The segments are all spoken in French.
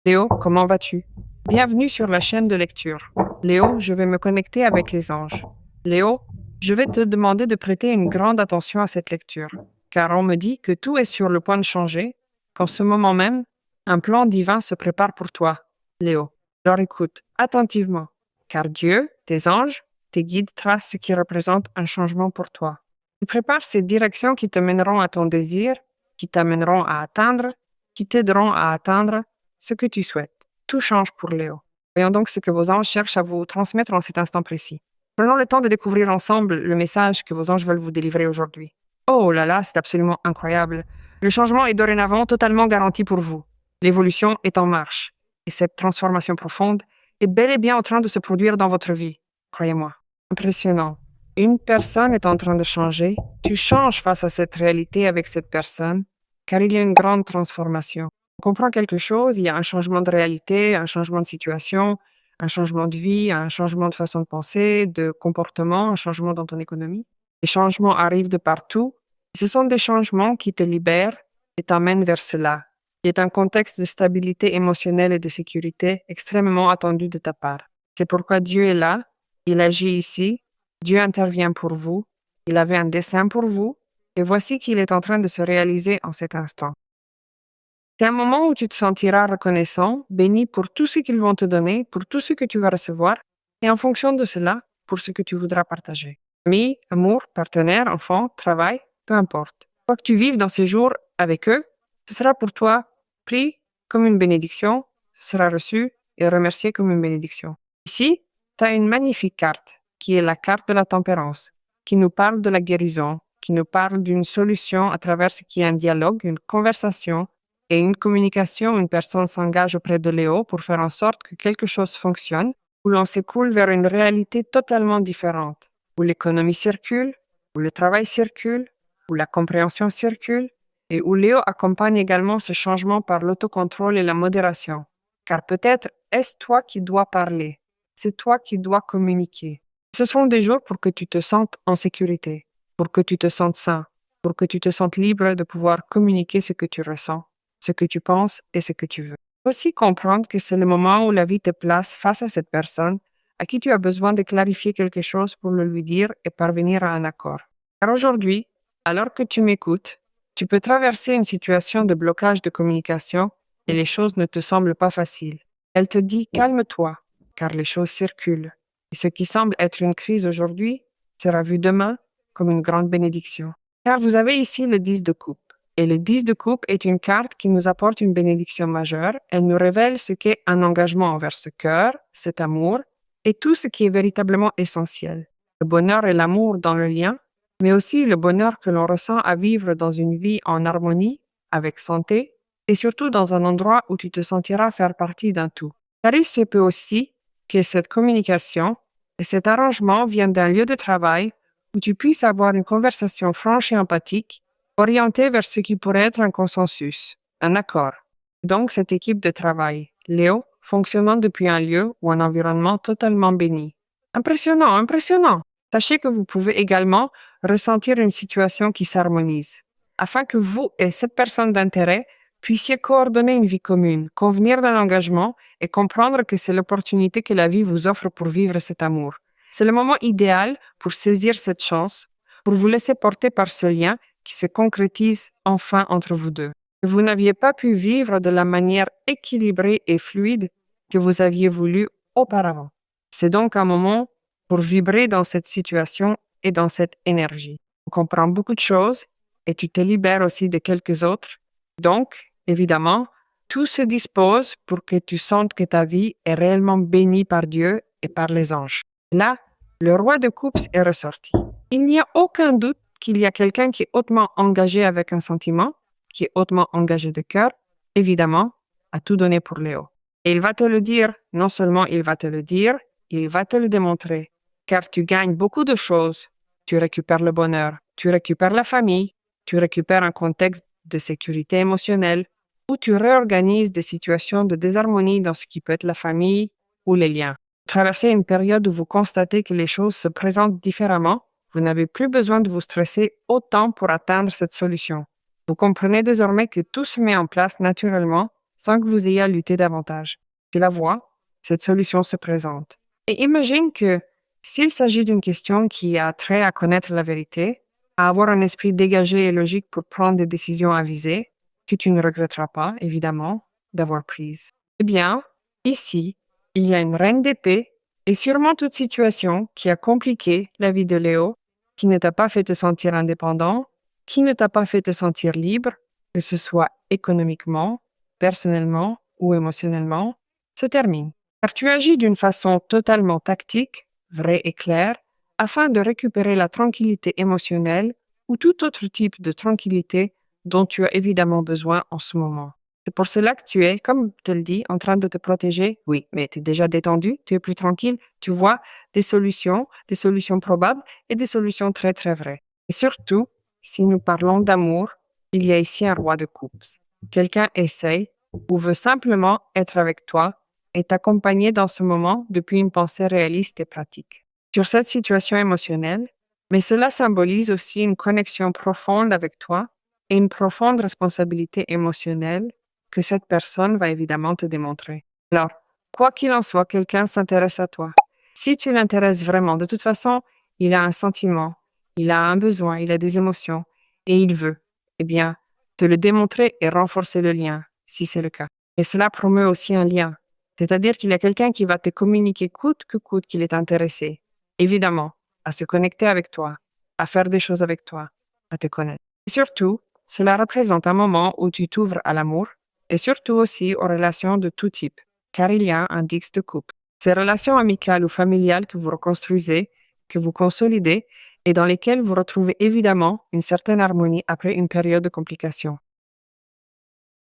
Léo, comment vas-tu? Bienvenue sur la chaîne de lecture. Léo, je vais me connecter avec les anges. Léo, je vais te demander de prêter une grande attention à cette lecture, car on me dit que tout est sur le point de changer, qu'en ce moment même, un plan divin se prépare pour toi, Léo. Alors écoute attentivement, car Dieu, tes anges, tes guides tracent ce qui représente un changement pour toi. Ils préparent ces directions qui te mèneront à ton désir, qui t'amèneront à atteindre, qui t'aideront à atteindre ce que tu souhaites. Tout change pour Léo. Voyons donc ce que vos anges cherchent à vous transmettre en cet instant précis. Prenons le temps de découvrir ensemble le message que vos anges veulent vous délivrer aujourd'hui. Oh là là, c'est absolument incroyable. Le changement est dorénavant totalement garanti pour vous. L'évolution est en marche. Et cette transformation profonde est bel et bien en train de se produire dans votre vie. Croyez-moi. Impressionnant. Une personne est en train de changer. Tu changes face à cette réalité avec cette personne, car il y a une grande transformation. On comprend quelque chose, il y a un changement de réalité, un changement de situation, un changement de vie, un changement de façon de penser, de comportement, un changement dans ton économie. Les changements arrivent de partout. Ce sont des changements qui te libèrent et t'emmènent vers cela. Il y a un contexte de stabilité émotionnelle et de sécurité extrêmement attendu de ta part. C'est pourquoi Dieu est là, il agit ici, Dieu intervient pour vous, il avait un dessein pour vous, et voici qu'il est en train de se réaliser en cet instant. C'est un moment où tu te sentiras reconnaissant, béni pour tout ce qu'ils vont te donner, pour tout ce que tu vas recevoir, et en fonction de cela, pour ce que tu voudras partager. Amis, amour, partenaire, enfant, travail, peu importe. Quoi que tu vives dans ces jours avec eux, ce sera pour toi pris comme une bénédiction, ce sera reçu et remercié comme une bénédiction. Ici, tu as une magnifique carte, qui est la carte de la tempérance, qui nous parle de la guérison, qui nous parle d'une solution à travers ce qui est un dialogue, une conversation, et une communication, une personne s'engage auprès de Léo pour faire en sorte que quelque chose fonctionne, où l'on s'écoule vers une réalité totalement différente, où l'économie circule, où le travail circule, où la compréhension circule, et où Léo accompagne également ce changement par l'autocontrôle et la modération. Car peut-être est-ce toi qui dois parler, c'est toi qui dois communiquer. Ce sont des jours pour que tu te sentes en sécurité, pour que tu te sentes sain, pour que tu te sentes libre de pouvoir communiquer ce que tu ressens, ce que tu penses et ce que tu veux. Aussi comprendre que c'est le moment où la vie te place face à cette personne à qui tu as besoin de clarifier quelque chose pour le lui dire et parvenir à un accord. Car aujourd'hui, alors que tu m'écoutes, tu peux traverser une situation de blocage de communication et les choses ne te semblent pas faciles. Elle te dit calme-toi, car les choses circulent. Et ce qui semble être une crise aujourd'hui sera vu demain comme une grande bénédiction. Car vous avez ici le 10 de coupe. Et le 10 de coupe est une carte qui nous apporte une bénédiction majeure. Elle nous révèle ce qu'est un engagement envers ce cœur, cet amour, et tout ce qui est véritablement essentiel. Le bonheur et l'amour dans le lien, mais aussi le bonheur que l'on ressent à vivre dans une vie en harmonie, avec santé, et surtout dans un endroit où tu te sentiras faire partie d'un tout. Car il se peut aussi que cette communication et cet arrangement viennent d'un lieu de travail où tu puisses avoir une conversation franche et empathique orienté vers ce qui pourrait être un consensus, un accord. Donc, cette équipe de travail, Léo, fonctionnant depuis un lieu ou un environnement totalement béni. Impressionnant, impressionnant! Sachez que vous pouvez également ressentir une situation qui s'harmonise, afin que vous et cette personne d'intérêt puissiez coordonner une vie commune, convenir d'un engagement et comprendre que c'est l'opportunité que la vie vous offre pour vivre cet amour. C'est le moment idéal pour saisir cette chance, pour vous laisser porter par ce lien qui se concrétise enfin entre vous deux. Vous n'aviez pas pu vivre de la manière équilibrée et fluide que vous aviez voulu auparavant. C'est donc un moment pour vibrer dans cette situation et dans cette énergie. On comprend beaucoup de choses et tu te libères aussi de quelques autres. Donc, évidemment, tout se dispose pour que tu sentes que ta vie est réellement bénie par Dieu et par les anges. Là, le roi de coupe est ressorti. Il n'y a aucun doute qu'il y a quelqu'un qui est hautement engagé avec un sentiment, qui est hautement engagé de cœur, évidemment, à tout donner pour Léo. Et il va te le dire, non seulement il va te le dire, il va te le démontrer, car tu gagnes beaucoup de choses. Tu récupères le bonheur, tu récupères la famille, tu récupères un contexte de sécurité émotionnelle, ou tu réorganises des situations de désharmonie dans ce qui peut être la famille ou les liens. Traversez une période où vous constatez que les choses se présentent différemment. Vous n'avez plus besoin de vous stresser autant pour atteindre cette solution. Vous comprenez désormais que tout se met en place naturellement sans que vous ayez à lutter davantage. Tu la vois, cette solution se présente. Et imagine que s'il s'agit d'une question qui a trait à connaître la vérité, à avoir un esprit dégagé et logique pour prendre des décisions avisées, que tu ne regretteras pas, évidemment, d'avoir prises. Eh bien, ici, il y a une reine d'épée et sûrement toute situation qui a compliqué la vie de Léo, qui ne t'a pas fait te sentir indépendant, qui ne t'a pas fait te sentir libre, que ce soit économiquement, personnellement ou émotionnellement, se termine. Car tu agis d'une façon totalement tactique, vraie et claire, afin de récupérer la tranquillité émotionnelle ou tout autre type de tranquillité dont tu as évidemment besoin en ce moment. C'est pour cela que tu es, comme te le dis, en train de te protéger. Oui, mais tu es déjà détendu, tu es plus tranquille, tu vois des solutions probables et des solutions très, très vraies. Et surtout, si nous parlons d'amour, il y a ici un roi de coupe. Quelqu'un essaye ou veut simplement être avec toi et t'accompagner dans ce moment depuis une pensée réaliste et pratique. Sur cette situation émotionnelle, mais cela symbolise aussi une connexion profonde avec toi et une profonde responsabilité émotionnelle que cette personne va évidemment te démontrer. Alors, quoi qu'il en soit, quelqu'un s'intéresse à toi. Si tu l'intéresses vraiment, de toute façon, il a un sentiment, il a un besoin, il a des émotions et il veut, eh bien, te le démontrer et renforcer le lien, si c'est le cas. Et cela promeut aussi un lien, c'est-à-dire qu'il y a quelqu'un qui va te communiquer coûte que coûte qu'il est intéressé, évidemment, à se connecter avec toi, à faire des choses avec toi, à te connaître. Et surtout, cela représente un moment où tu t'ouvres à l'amour et surtout aussi aux relations de tout type, car il y a un dix de couple. Ces relations amicales ou familiales que vous reconstruisez, que vous consolidez et dans lesquelles vous retrouvez évidemment une certaine harmonie après une période de complications.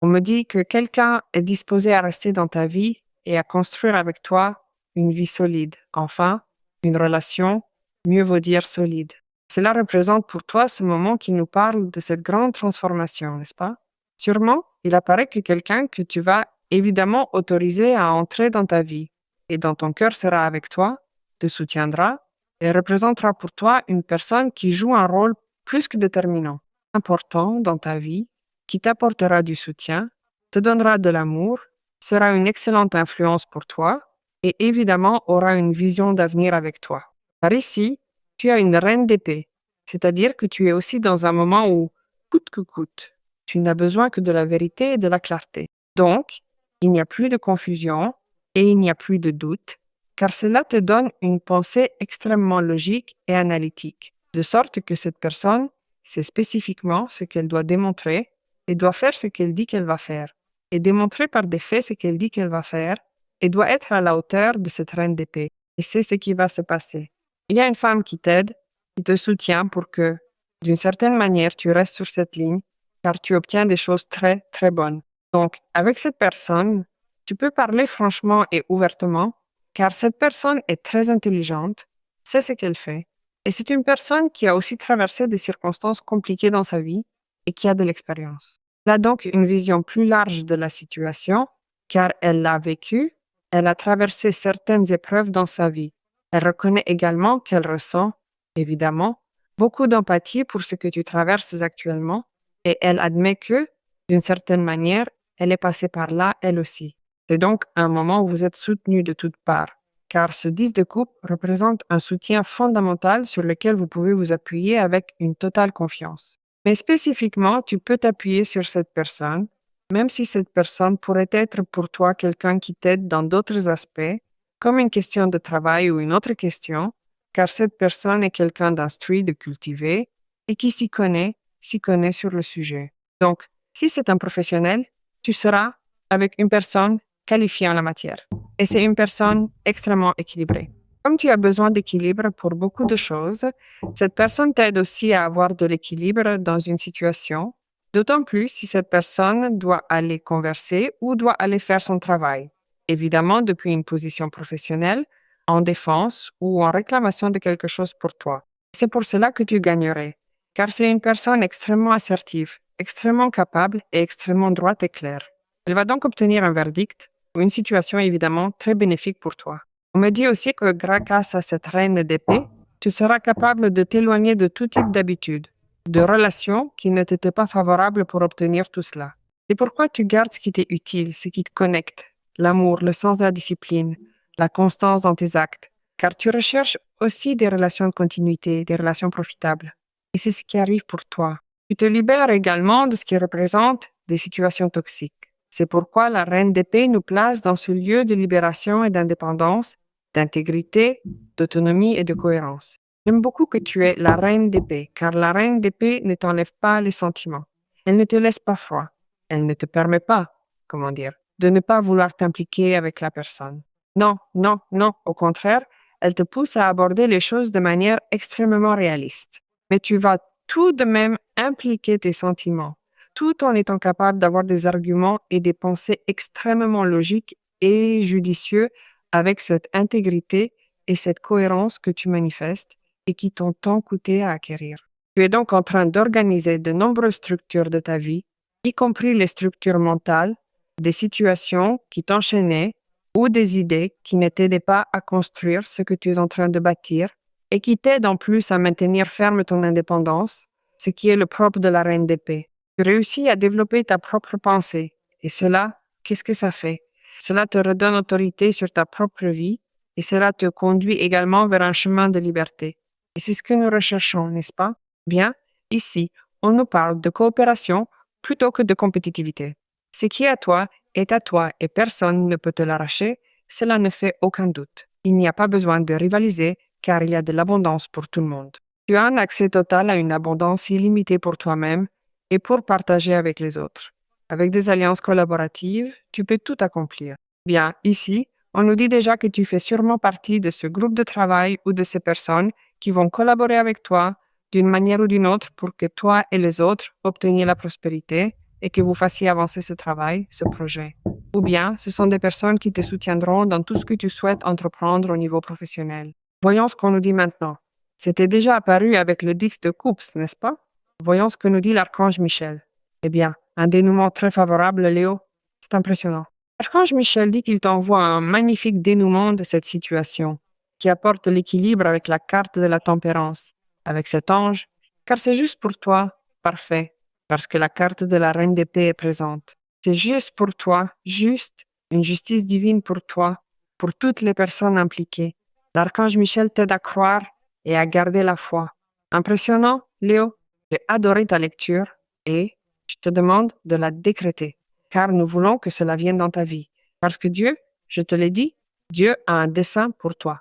On me dit que quelqu'un est disposé à rester dans ta vie et à construire avec toi une vie solide. Enfin, une relation, mieux vaut dire solide. Cela représente pour toi ce moment qui nous parle de cette grande transformation, n'est-ce pas? Sûrement, il apparaît que quelqu'un que tu vas évidemment autoriser à entrer dans ta vie et dont ton cœur sera avec toi, te soutiendra et représentera pour toi une personne qui joue un rôle plus que déterminant, important dans ta vie, qui t'apportera du soutien, te donnera de l'amour, sera une excellente influence pour toi et évidemment aura une vision d'avenir avec toi. Par ici, tu as une reine d'épée, c'est-à-dire que tu es aussi dans un moment où, coûte que coûte, tu n'as besoin que de la vérité et de la clarté. Donc, il n'y a plus de confusion et il n'y a plus de doute, car cela te donne une pensée extrêmement logique et analytique, de sorte que cette personne sait spécifiquement ce qu'elle doit démontrer et doit faire ce qu'elle dit qu'elle va faire, et démontrer par des faits ce qu'elle dit qu'elle va faire, et doit être à la hauteur de cette reine d'épée. Et c'est ce qui va se passer. Il y a une femme qui t'aide, qui te soutient pour que, d'une certaine manière, tu restes sur cette ligne, car tu obtiens des choses très, très bonnes. Donc, avec cette personne, tu peux parler franchement et ouvertement, car cette personne est très intelligente, sait ce qu'elle fait, et c'est une personne qui a aussi traversé des circonstances compliquées dans sa vie et qui a de l'expérience. Elle a donc une vision plus large de la situation, car elle l'a vécue, elle a traversé certaines épreuves dans sa vie. Elle reconnaît également qu'elle ressent, évidemment, beaucoup d'empathie pour ce que tu traverses actuellement, et elle admet que, d'une certaine manière, elle est passée par là, elle aussi. C'est donc un moment où vous êtes soutenu de toutes parts, car ce 10 de coupe représente un soutien fondamental sur lequel vous pouvez vous appuyer avec une totale confiance. Mais spécifiquement, tu peux t'appuyer sur cette personne, même si cette personne pourrait être pour toi quelqu'un qui t'aide dans d'autres aspects, comme une question de travail ou une autre question, car cette personne est quelqu'un d'instruit, de cultivé, et qui s'y connaît sur le sujet. Donc, si c'est un professionnel, tu seras avec une personne qualifiée en la matière. Et c'est une personne extrêmement équilibrée. Comme tu as besoin d'équilibre pour beaucoup de choses, cette personne t'aide aussi à avoir de l'équilibre dans une situation, d'autant plus si cette personne doit aller converser ou doit aller faire son travail, évidemment depuis une position professionnelle, en défense ou en réclamation de quelque chose pour toi. C'est pour cela que tu gagnerais, car c'est une personne extrêmement assertive, extrêmement capable et extrêmement droite et claire. Elle va donc obtenir un verdict ou une situation évidemment très bénéfique pour toi. On me dit aussi que grâce à cette reine d'épée, tu seras capable de t'éloigner de tout type d'habitudes, de relations qui ne t'étaient pas favorables pour obtenir tout cela. C'est pourquoi tu gardes ce qui t'est utile, ce qui te connecte, l'amour, le sens de la discipline, la constance dans tes actes, car tu recherches aussi des relations de continuité, des relations profitables. Et c'est ce qui arrive pour toi. Tu te libères également de ce qui représente des situations toxiques. C'est pourquoi la reine d'épée nous place dans ce lieu de libération et d'indépendance, d'intégrité, d'autonomie et de cohérence. J'aime beaucoup que tu es la reine d'épée, car la reine d'épée ne t'enlève pas les sentiments. Elle ne te laisse pas froid. Elle ne te permet pas, comment dire, de ne pas vouloir t'impliquer avec la personne. Non, non, non, au contraire, elle te pousse à aborder les choses de manière extrêmement réaliste. Mais tu vas tout de même impliquer tes sentiments, tout en étant capable d'avoir des arguments et des pensées extrêmement logiques et judicieux avec cette intégrité et cette cohérence que tu manifestes et qui t'ont tant coûté à acquérir. Tu es donc en train d'organiser de nombreuses structures de ta vie, y compris les structures mentales, des situations qui t'enchaînaient ou des idées qui ne t'aidaient pas à construire ce que tu es en train de bâtir et qui t'aident en plus à maintenir ferme ton indépendance, ce qui est le propre de la reine d'épée. Tu réussis à développer ta propre pensée. Et cela, qu'est-ce que ça fait? Cela te redonne autorité sur ta propre vie et cela te conduit également vers un chemin de liberté. Et c'est ce que nous recherchons, n'est-ce pas? Bien, ici, on nous parle de coopération plutôt que de compétitivité. Ce qui est à toi et personne ne peut te l'arracher, cela ne fait aucun doute. Il n'y a pas besoin de rivaliser car il y a de l'abondance pour tout le monde. Tu as un accès total à une abondance illimitée pour toi-même et pour partager avec les autres. Avec des alliances collaboratives, tu peux tout accomplir. Bien, ici, on nous dit déjà que tu fais sûrement partie de ce groupe de travail ou de ces personnes qui vont collaborer avec toi d'une manière ou d'une autre pour que toi et les autres obteniez la prospérité et que vous fassiez avancer ce travail, ce projet. Ou bien, ce sont des personnes qui te soutiendront dans tout ce que tu souhaites entreprendre au niveau professionnel. Voyons ce qu'on nous dit maintenant. C'était déjà apparu avec le Dix de Coupe, n'est-ce pas? Voyons ce que nous dit l'archange Michel. Eh bien, un dénouement très favorable, Léo. C'est impressionnant. L'archange Michel dit qu'il t'envoie un magnifique dénouement de cette situation, qui apporte l'équilibre avec la carte de la tempérance, avec cet ange, car c'est juste pour toi, parfait, parce que la carte de la reine d'épée est présente. C'est juste pour toi, juste, une justice divine pour toi, pour toutes les personnes impliquées. L'archange Michel t'aide à croire et à garder la foi. Impressionnant, Léo? J'ai adoré ta lecture et je te demande de la décréter, car nous voulons que cela vienne dans ta vie. Parce que Dieu, je te l'ai dit, Dieu a un dessein pour toi.